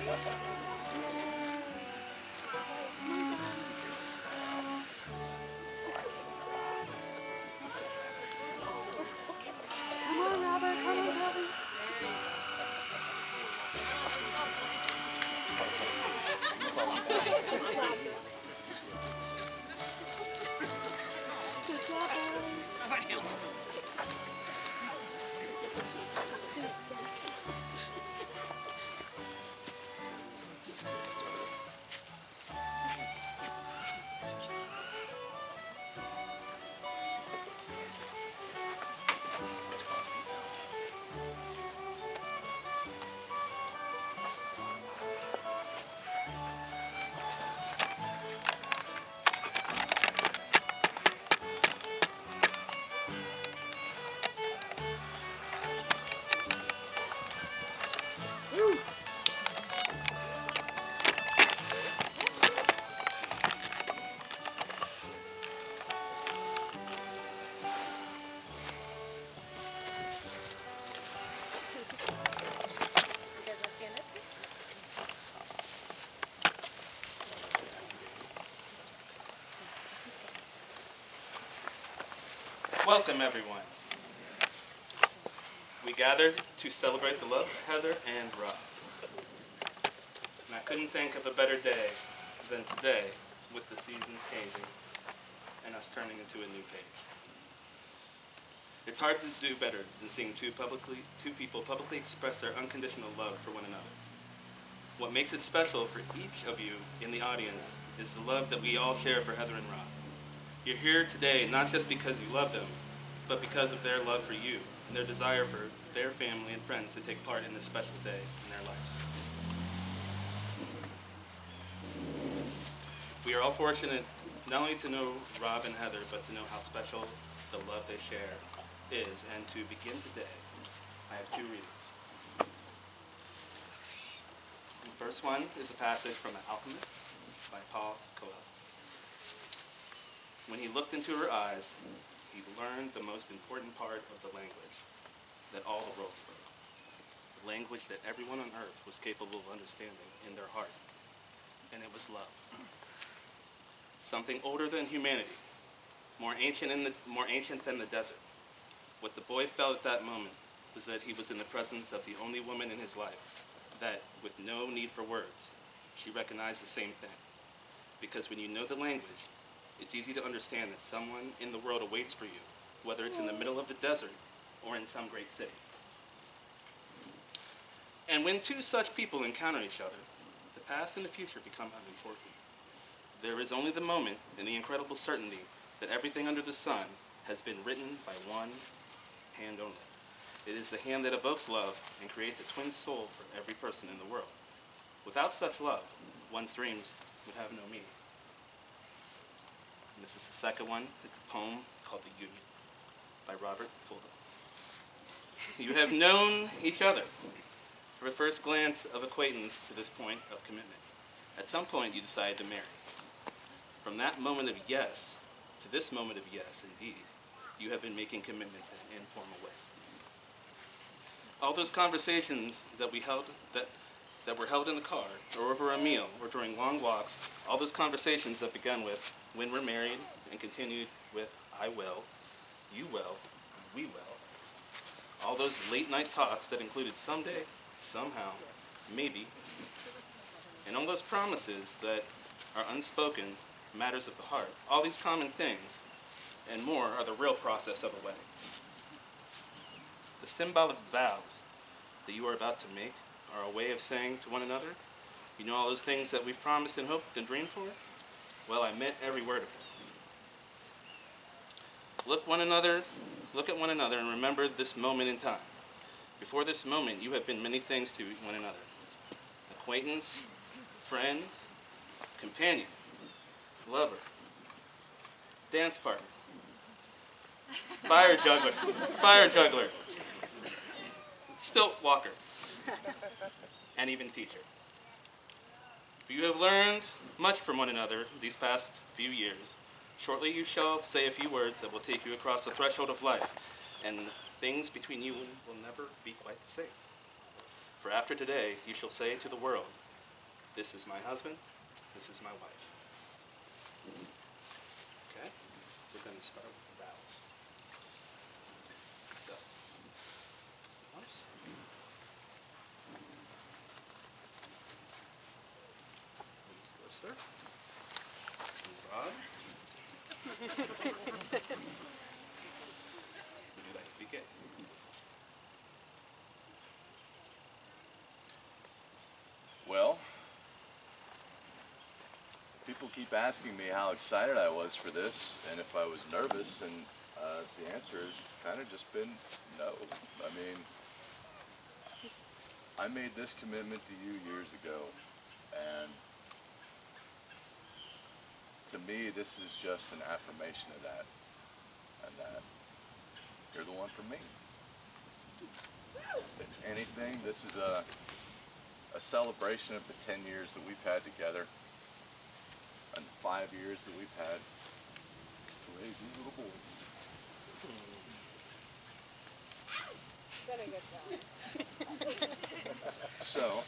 Come on, Robert. Come on, Robert. Good job, Robert. Welcome, everyone. We gathered to celebrate the love of Heather and Rob. And I couldn't think of a better day than today, with the seasons changing and us turning into a new page. It's hard to do better than seeing two people publicly express their unconditional love for one another. What makes it special for each of you in the audience is the love that we all share for Heather and Rob. You're here today not just because you love them, but because of their love for you and their desire for their family and friends to take part in this special day in their lives. We are all fortunate not only to know Rob and Heather, but to know how special the love they share is. And to begin today, I have two readings. The first one is a passage from The Alchemist by Paul Coelho. When he looked into her eyes, he learned the most important part of the language that all the world spoke. The language that everyone on earth was capable of understanding in their heart. And it was love. Something older than humanity, more ancient than the desert. What the boy felt at that moment was that he was in the presence of the only woman in his life that, with no need for words, she recognized the same thing. Because when you know the language, it's easy to understand that someone in the world awaits for you, whether it's in the middle of the desert or in some great city. And when two such people encounter each other, the past and the future become unimportant. There is only the moment and the incredible certainty that everything under the sun has been written by one hand only. It is the hand that evokes love and creates a twin soul for every person in the world. Without such love, one's dreams would have no meaning. And this is the second one. It's a poem called The Union by Robert Fulton. You have known each other for a first glance of acquaintance to this point of commitment. At some point, you decided to marry. From that moment of yes to this moment of yes, indeed, you have been making commitments in an informal way. All those conversations that were held in the car, or over a meal, or during long walks, all those conversations that began with when we're married and continued with I will, you will, we will. All those late night talks that included someday, somehow, maybe, and all those promises that are unspoken matters of the heart. All these common things and more are the real process of a wedding. The symbolic vows that you are about to make are a way of saying to one another, you know all those things that we've promised and hoped and dreamed for? Well, I meant every word of it. Look at one another and remember this moment in time. Before this moment, you have been many things to one another. Acquaintance, friend, companion, lover, dance partner, fire juggler, stilt walker, and even teacher. You have learned much from one another these past few years. Shortly you shall say a few words that will take you across the threshold of life, and things between you will never be quite the same. For after today, you shall say to the world, This is my husband. This is my wife. Okay? We're going to start with the vows. So, oops. Go, sir. Rod. Would you like to begin? Well, people keep asking me how excited I was for this and if I was nervous, and the answer has kind of just been no. I mean, I made this commitment to you years ago, and to me this is just an affirmation of that, and that you're the one for me. If anything, this is a celebration of the 10 years that we've had together and the 5 years that we've had to raise these little boys. So,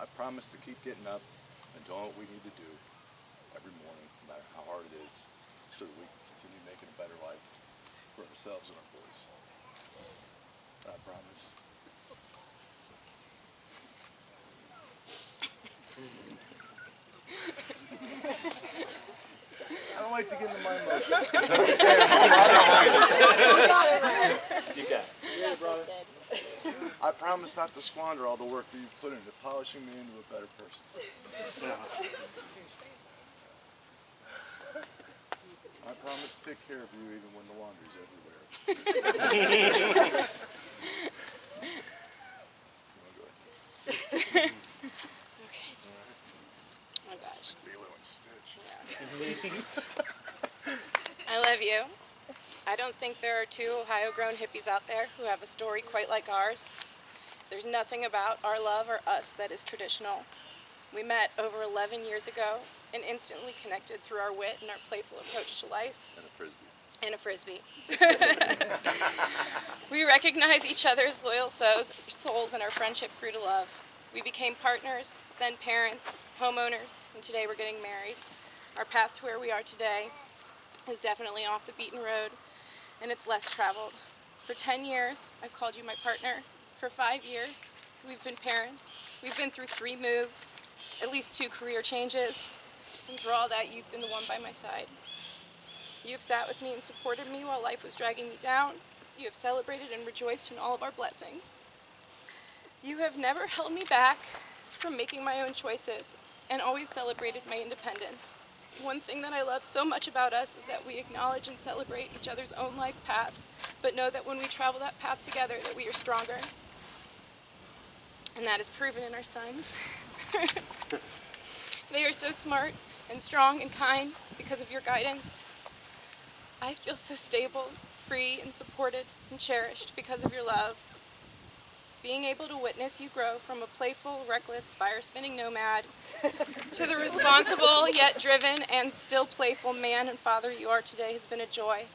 I promise to keep getting up and doing what we need to do every morning, no matter how hard it is, so that we can continue making a better life for ourselves and our boys. I promise. I don't like to get into my emotions. That's okay. You got it. Yeah, brother. I promise not to squander all the work that you've put into polishing me into a better person. I promise to take care of you even when the laundry's everywhere. Okay. Oh my gosh. Lilo and Stitch. I love you. I don't think there are two Ohio-grown hippies out there who have a story quite like ours. There's nothing about our love or us that is traditional. We met over 11 years ago and instantly connected through our wit and our playful approach to life. And a Frisbee. We recognize each other's loyal souls, and our friendship grew to love. We became partners, then parents, homeowners, and today we're getting married. Our path to where we are today is definitely off the beaten road, and it's less traveled. For 10 years, I've called you my partner. For 5 years, we've been parents. We've been through 3 moves, at least 2 career changes, and through all that, you've been the one by my side. You have sat with me and supported me while life was dragging me down. You have celebrated and rejoiced in all of our blessings. You have never held me back from making my own choices and always celebrated my independence. One thing that I love so much about us is that we acknowledge and celebrate each other's own life paths, but know that when we travel that path together, that we are stronger. And that is proven in our sons. They are so smart and strong and kind because of your guidance. I feel so stable, free, and supported and cherished because of your love. Being able to witness you grow from a playful, reckless, fire-spinning nomad to the responsible, yet driven, and still playful man and father you are today has been a joy.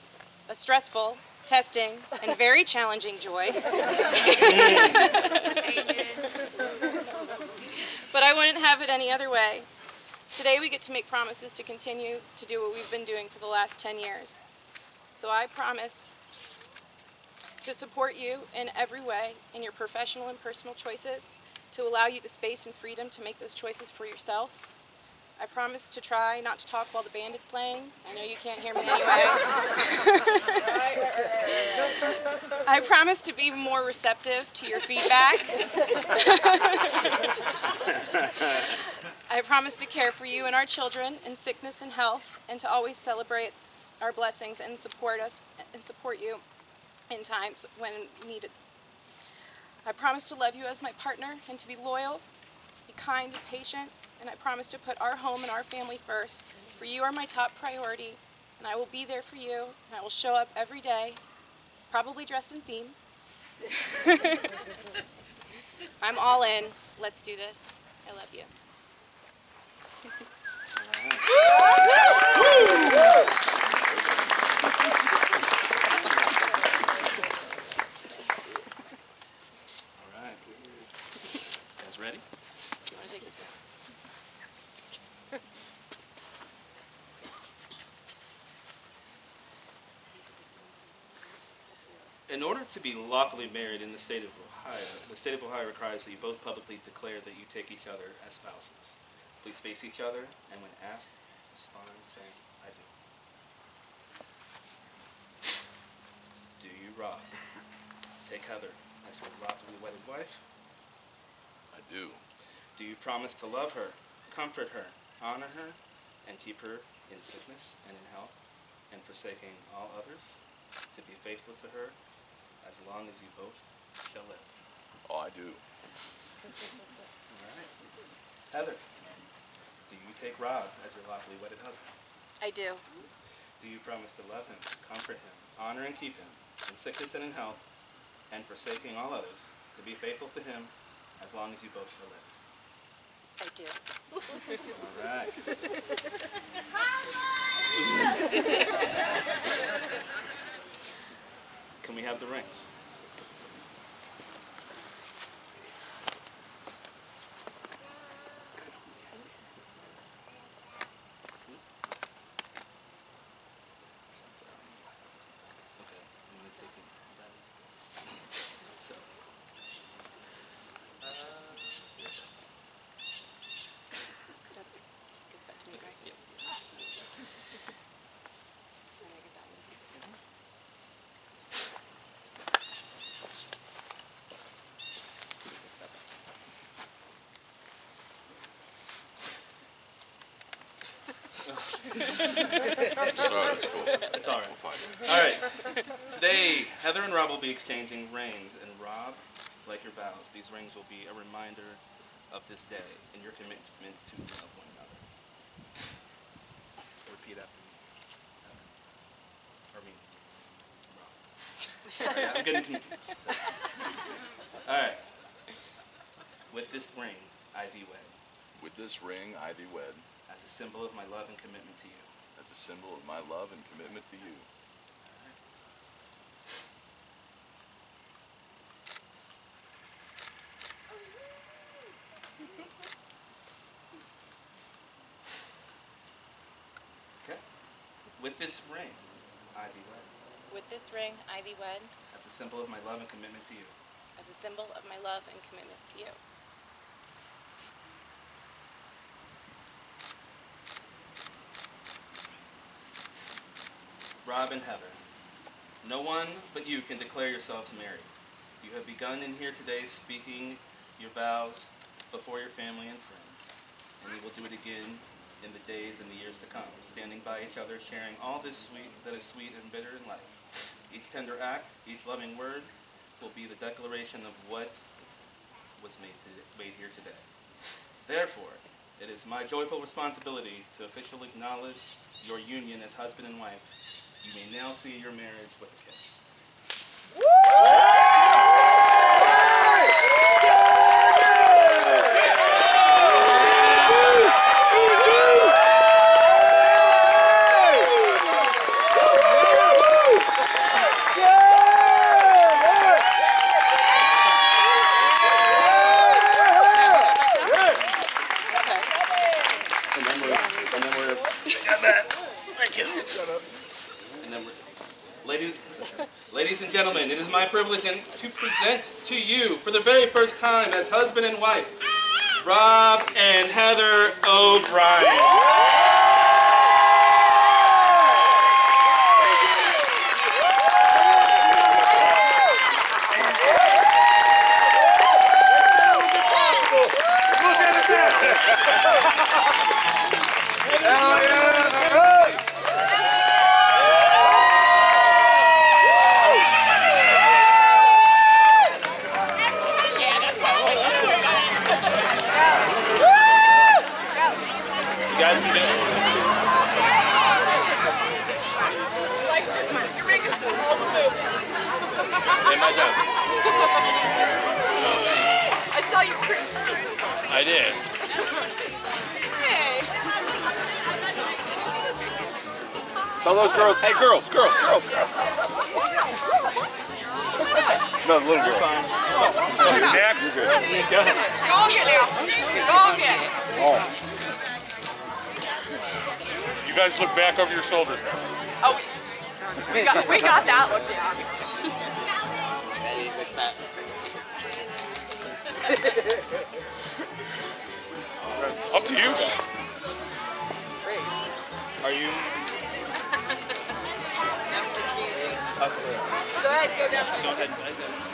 A stressful, testing, and very challenging joy. But I wouldn't have it any other way. Today we get to make promises to continue to do what we've been doing for the last 10 years. So I promise to support you in every way in your professional and personal choices, to allow you the space and freedom to make those choices for yourself. I promise to try not to talk while the band is playing. I know you can't hear me anyway. I promise to be more receptive to your feedback. I promise to care for you and our children in sickness and health, and to always celebrate our blessings and support us and support you in times when needed. I promise to love you as my partner and to be loyal, be kind and patient, and I promise to put our home and our family first. For you are my top priority, and I will be there for you, and I will show up every day, probably dressed in theme. I'm all in. Let's do this. I love you. Ready? You want to take this one? In order to be lawfully married in the state of Ohio requires that you both publicly declare that you take each other as spouses. Please face each other, and when asked, respond saying, "I do." Do you, Rob, take Heather as your lawfully wedded wife? I do. Do you promise to love her, comfort her, honor her, and keep her in sickness and in health, and forsaking all others, to be faithful to her as long as you both shall live? Oh, I do. All right. Heather, do you take Rob as your lawfully wedded husband? I do. Do you promise to love him, comfort him, honor and keep him, in sickness and in health, and forsaking all others, to be faithful to him as long as you both shall live? I do. All right. Can we have the rings? Okay, I'm gonna take it. So, That's gives that to me, right? Yep. And I get that one. Sorry, that's cool. It's all right. We'll find it. All right. Today, Heather and Rob will be exchanging rings, and Rob, like your vows, these rings will be a reminder of this day and your commitment to love one another. Repeat after me. Heather. Or me. Rob. Sorry, I'm getting confused. All right. With this ring, I thee wed, With this ring, I thee wed, as a symbol of my love and commitment to you. as a symbol of my love and commitment to you. Okay. With this ring, I thee wed, With this ring, I thee wed, as a symbol of my love and commitment to you. as a symbol of my love and commitment to you. Rob and Heather, no one but you can declare yourselves married. You have begun in here today speaking your vows before your family and friends, and you will do it again in the days and the years to come, standing by each other, sharing all this that is sweet and bitter in life. Each tender act, each loving word will be the declaration of what was made here today. Therefore, it is my joyful responsibility to officially acknowledge your union as husband and wife. You may now see your marriage with a kiss. Ladies and gentlemen, it is my privilege to present to you for the very first time as husband and wife, Rob and Heather O'Brien. You guys can do it. You're making all the moves. Did my job. I saw you pretty. I did. Hey. Tell those girls, hey girls. No, the little girl. Fine. Talk about Next. Go get now. Go get. Oh, You guys look back over your shoulders now. Oh, we got that look down. Up to you guys. Are you? Go ahead, go down. Go ahead.